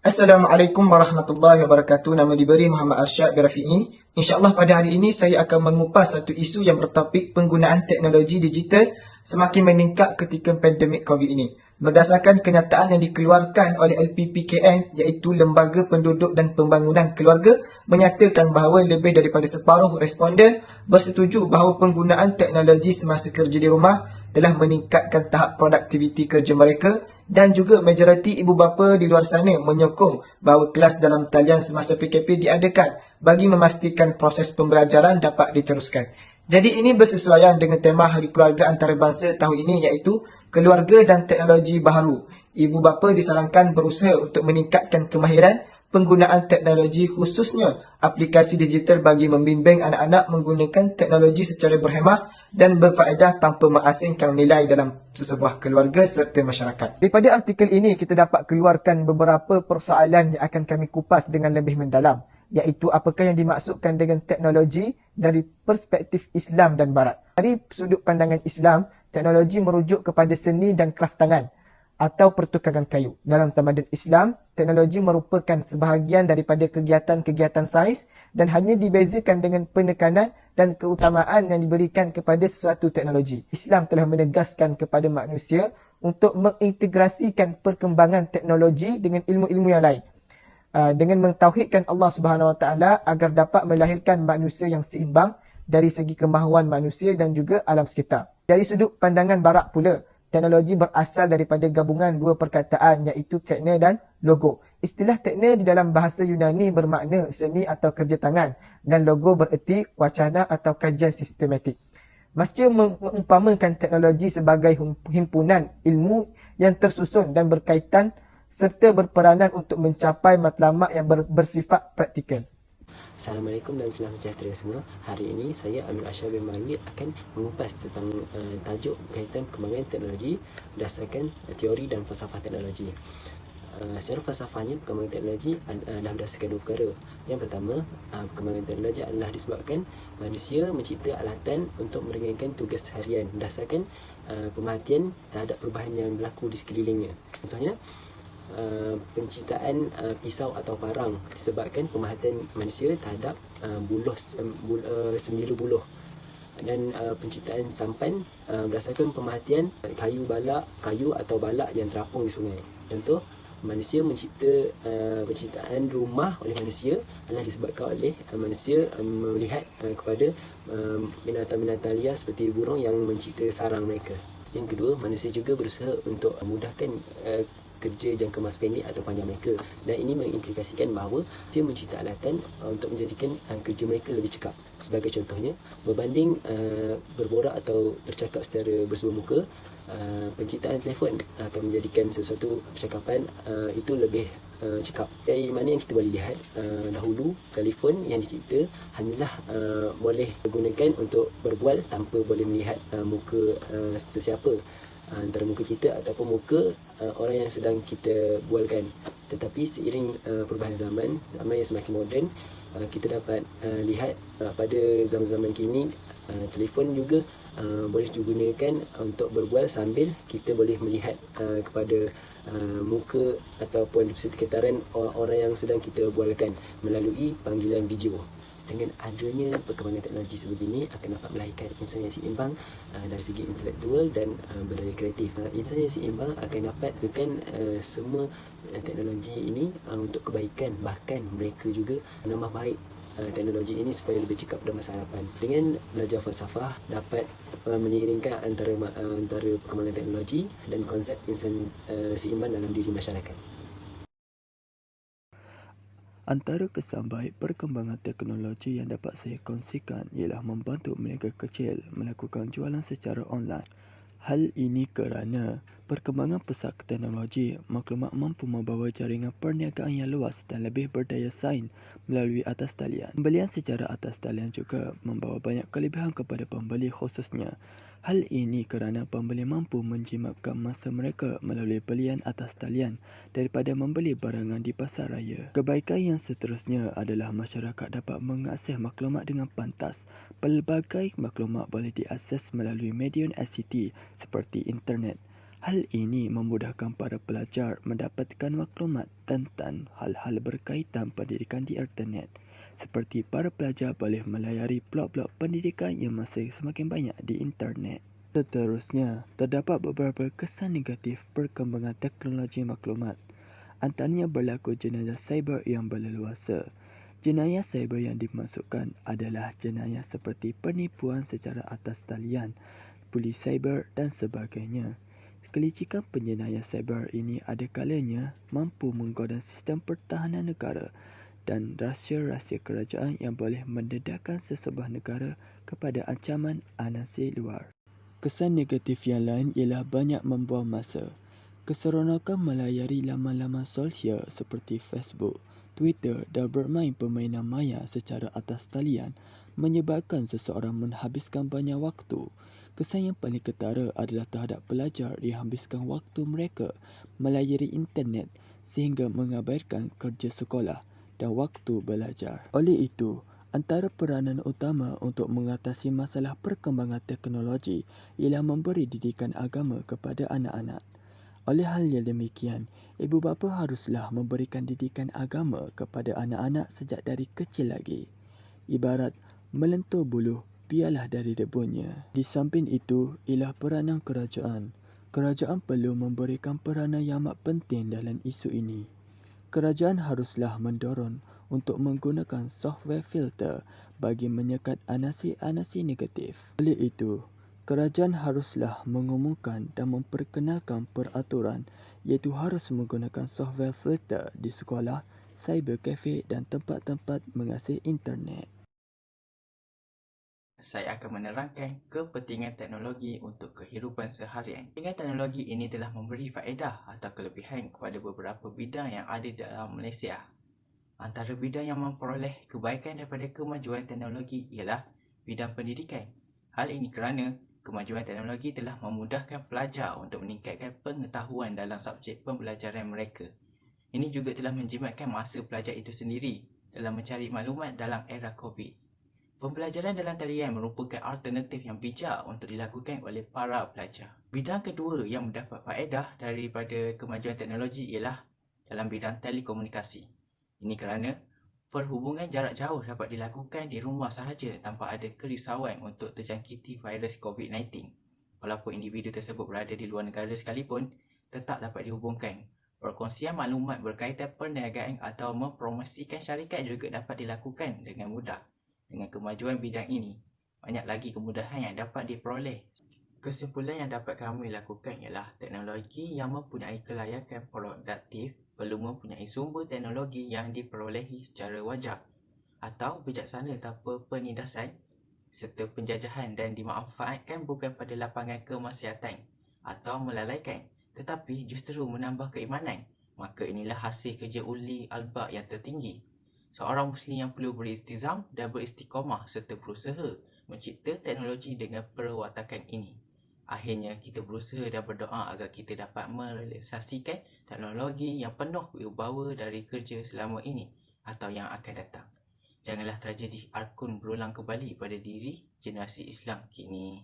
Assalamualaikum warahmatullahi wabarakatuh. Nama diberi Muhammad Arsyad Birafi'i. InsyaAllah pada hari ini saya akan mengupas satu isu yang bertopik penggunaan teknologi digital semakin meningkat ketika pandemik COVID ini. Berdasarkan kenyataan yang dikeluarkan oleh LPPKN iaitu Lembaga Penduduk dan Pembangunan Keluarga menyatakan bahawa lebih daripada separuh responden bersetuju bahawa penggunaan teknologi semasa kerja di rumah telah meningkatkan tahap produktiviti kerja mereka dan juga majoriti ibu bapa di luar sana menyokong bahawa kelas dalam talian semasa PKP diadakan bagi memastikan proses pembelajaran dapat diteruskan. Jadi ini bersesuaian dengan tema Hari Keluarga Antarabangsa tahun ini iaitu Keluarga dan Teknologi Baharu. Ibu bapa disarankan berusaha untuk meningkatkan kemahiran penggunaan teknologi khususnya aplikasi digital bagi membimbing anak-anak menggunakan teknologi secara berhemah dan berfaedah tanpa mengasingkan nilai dalam sesebuah keluarga serta masyarakat. Daripada artikel ini kita dapat keluarkan beberapa persoalan yang akan kami kupas dengan lebih mendalam, iaitu apakah yang dimaksudkan dengan teknologi dari perspektif Islam dan Barat. Dari sudut pandangan Islam, teknologi merujuk kepada seni dan kraf tangan atau pertukangan kayu. Dalam tamadun Islam, teknologi merupakan sebahagian daripada kegiatan-kegiatan sains dan hanya dibezakan dengan penekanan dan keutamaan yang diberikan kepada sesuatu teknologi. Islam telah menegaskan kepada manusia untuk mengintegrasikan perkembangan teknologi dengan ilmu-ilmu yang lain, dengan mentauhidkan Allah Subhanahu Wa Taala agar dapat melahirkan manusia yang seimbang dari segi kemahuan manusia dan juga alam sekitar. Dari sudut pandangan Barat pula, teknologi berasal daripada gabungan dua perkataan iaitu tekne dan logo. Istilah tekne di dalam bahasa Yunani bermakna seni atau kerja tangan dan logo bererti wacana atau kajian sistematik. Masjid mengumpamakan teknologi sebagai himpunan ilmu yang tersusun dan berkaitan serta berperanan untuk mencapai matlamat yang bersifat praktikal. Assalamualaikum dan selamat sejahtera semua. Hari ini saya Amir Arsyad bin Malik akan mengupas tentang tajuk berkaitan perkembangan teknologi berdasarkan teori dan falsafah teknologi. Secara falsafahnya, perkembangan teknologi adalah berdasarkan dua perkara. Yang pertama, perkembangan teknologi adalah disebabkan manusia mencipta alatan untuk meringankan tugas harian berdasarkan pemerhatian terhadap perubahan yang berlaku di sekelilingnya. Contohnya, penciptaan pisau atau parang disebabkan pemerhatian manusia terhadap sembilu buluh, dan penciptaan sampan berdasarkan pemerhatian kayu atau balak yang terapung di sungai. Contoh, manusia mencipta penciptaan rumah oleh manusia adalah disebabkan oleh manusia melihat kepada binatang-binatang liar seperti burung yang mencipta sarang mereka. Yang kedua, manusia juga berusaha untuk memudahkan kerja jangka masa pendek atau panjang mereka, dan ini mengimplikasikan bahawa dia mencipta alatan untuk menjadikan kerja mereka lebih cekap. Sebagai contohnya, berbanding berborak atau bercakap secara bersua muka, penciptaan telefon akan menjadikan sesuatu percakapan itu lebih cekap. Dari mana yang kita boleh lihat, dahulu telefon yang dicipta hanyalah boleh digunakan untuk berbual tanpa boleh melihat muka sesiapa, antara muka kita ataupun muka orang yang sedang kita bualkan. Tetapi seiring perubahan zaman yang semakin moden, kita dapat lihat pada zaman-zaman kini telefon juga boleh digunakan untuk berbual sambil kita boleh melihat kepada muka ataupun sekitaran orang yang sedang kita bualkan melalui panggilan video. Dengan adanya perkembangan teknologi sebegini akan dapat melahirkan insan yang seimbang dari segi intelektual dan berdaya kreatif. Insan yang seimbang akan dapat gunakan semua teknologi ini untuk kebaikan, bahkan mereka juga menambah baik teknologi ini supaya lebih cekap pada masa hadapan. Dengan belajar falsafah dapat menyeiringkan antara perkembangan teknologi dan konsep insan seimbang dalam diri masyarakat. Antara kesan baik perkembangan teknologi yang dapat saya kongsikan ialah membantu mereka kecil melakukan jualan secara online. Hal ini kerana perkembangan pesat teknologi, maklumat mampu membawa jaringan perniagaan yang luas dan lebih berdaya saing melalui atas talian. Pembelian secara atas talian juga membawa banyak kelebihan kepada pembeli khususnya. Hal ini kerana pembeli mampu menjimatkan masa mereka melalui belian atas talian daripada membeli barangan di pasar raya. Kebaikan yang seterusnya adalah masyarakat dapat mengakses maklumat dengan pantas. Pelbagai maklumat boleh diakses melalui medium ICT seperti internet. Hal ini memudahkan para pelajar mendapatkan maklumat tentang hal-hal berkaitan pendidikan di internet. Seperti para pelajar boleh melayari blog-blog pendidikan yang masih semakin banyak di internet. Seterusnya, terdapat beberapa kesan negatif perkembangan teknologi maklumat. Antaranya berlaku jenayah cyber yang berleluasa. Jenayah cyber yang dimasukkan adalah jenayah seperti penipuan secara atas talian, polis cyber dan sebagainya. Kelicikan penjenayah cyber ini ada kalanya mampu menggodam sistem pertahanan negara dan rahsia-rahsia kerajaan yang boleh mendedahkan sesebuah negara kepada ancaman anasir luar. Kesan negatif yang lain ialah banyak membuang masa. Keseronokan melayari laman-laman sosial seperti Facebook, Twitter dan bermain permainan maya secara atas talian menyebabkan seseorang menghabiskan banyak waktu. Kesan yang paling ketara adalah terhadap pelajar yang habiskan waktu mereka melayari internet sehingga mengabaikan kerja sekolah dan waktu belajar. Oleh itu, antara peranan utama untuk mengatasi masalah perkembangan teknologi ialah memberi didikan agama kepada anak-anak. Oleh hal yang demikian, ibu bapa haruslah memberikan didikan agama kepada anak-anak sejak dari kecil lagi. Ibarat melentur buluh, biarlah dari debunya. Di samping itu, ialah peranan kerajaan. Kerajaan perlu memberikan peranan yang amat penting dalam isu ini. Kerajaan haruslah mendorong untuk menggunakan software filter bagi menyekat anasir-anasir negatif. Oleh itu, kerajaan haruslah mengumumkan dan memperkenalkan peraturan iaitu harus menggunakan software filter di sekolah, cyber cafe dan tempat-tempat mengasih internet. Saya akan menerangkan kepentingan teknologi untuk kehidupan seharian. Dengan teknologi ini telah memberi faedah atau kelebihan kepada beberapa bidang yang ada dalam Malaysia. Antara bidang yang memperoleh kebaikan daripada kemajuan teknologi ialah bidang pendidikan. Hal ini kerana kemajuan teknologi telah memudahkan pelajar untuk meningkatkan pengetahuan dalam subjek pembelajaran mereka. Ini juga telah menjimatkan masa pelajar itu sendiri dalam mencari maklumat dalam era COVID. Pembelajaran dalam talian merupakan alternatif yang bijak untuk dilakukan oleh para pelajar. Bidang kedua yang mendapat faedah daripada kemajuan teknologi ialah dalam bidang telekomunikasi. Ini kerana perhubungan jarak jauh dapat dilakukan di rumah sahaja tanpa ada kerisauan untuk terjangkiti virus COVID-19. Walaupun individu tersebut berada di luar negara sekalipun, tetap dapat dihubungkan. Perkongsian maklumat berkaitan perniagaan atau mempromosikan syarikat juga dapat dilakukan dengan mudah. Dengan kemajuan bidang ini, banyak lagi kemudahan yang dapat diperoleh. Kesimpulan yang dapat kami lakukan ialah teknologi yang mempunyai kelayakan produktif perlu mempunyai sumber teknologi yang diperolehi secara wajar atau bijaksana tanpa penindasan serta penjajahan dan dimanfaatkan bukan pada lapangan kemaksiatan atau melalaikan tetapi justru menambah keimanan. Maka inilah hasil kerja uli albab yang tertinggi. Seorang Muslim yang perlu beriltizam dan beristiqamah serta berusaha mencipta teknologi dengan perwatakan ini. Akhirnya, kita berusaha dan berdoa agar kita dapat merealisasikan teknologi yang penuh wibawa dari kerja selama ini atau yang akan datang. Janganlah tragedi Arkun berulang kembali pada diri generasi Islam kini.